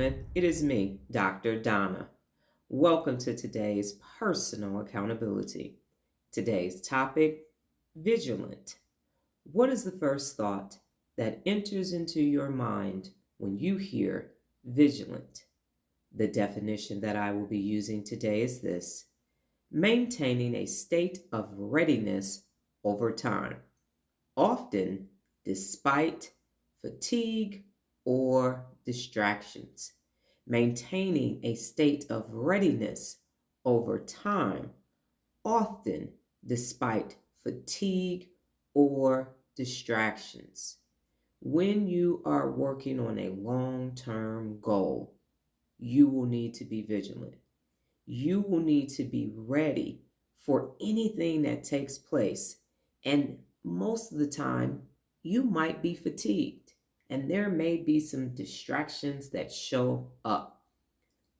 gentlemen, it is me, Dr. Donna. Welcome to today's personal accountability. Today's topic, vigilant. What is the first thought that enters into your mind when you hear vigilant? The definition that I will be using today is this: maintaining a state of readiness over time, often despite fatigue or distractions. Maintaining a state of readiness over time, often despite fatigue or distractions. When you are working on a long term goal, you will need to be vigilant. You will need to be ready for anything that takes place. And most of the time, you might be fatigued, and there may be some distractions that show up.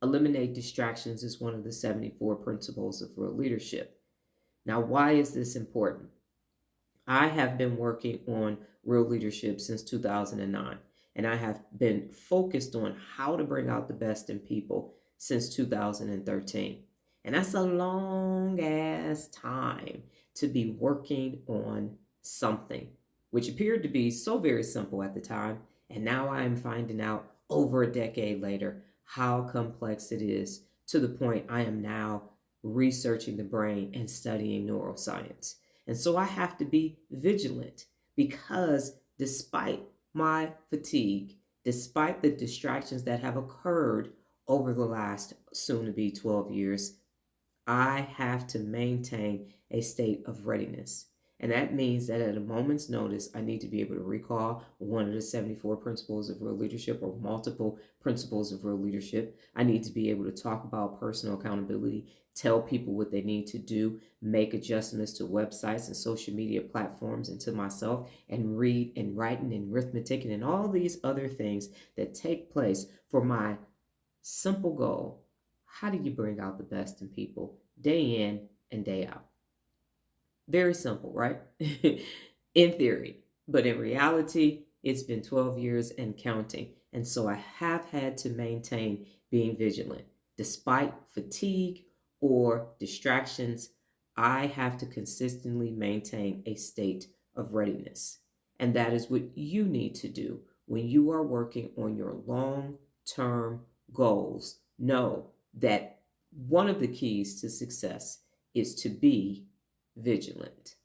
Eliminate distractions is one of the 74 principles of real leadership. Now, why is this important? I have been working on real leadership since 2009, and I have been focused on how to bring out the best in people since 2013. And that's a long ass time to be working on something, which appeared to be so very simple at the time. And now I am finding out over a decade later how complex it is, to the point I am now researching the brain and studying neuroscience. And so I have to be vigilant because despite my fatigue, despite the distractions that have occurred over the last soon to be 12 years, I have to maintain a state of readiness. And that means that at a moment's notice, I need to be able to recall one of the 74 principles of real leadership or multiple principles of real leadership. I need to be able to talk about personal accountability, tell people what they need to do, make adjustments to websites and social media platforms and to myself, and read and writing and arithmetic and all these other things that take place for my simple goal. How do you bring out the best in people day in and day out? Very simple, right? In theory. But in reality, it's been 12 years and counting. And so I have had to maintain being vigilant. Despite fatigue or distractions, I have to consistently maintain a state of readiness. And that is what you need to do when you are working on your long term goals. Know that one of the keys to success is to be vigilant.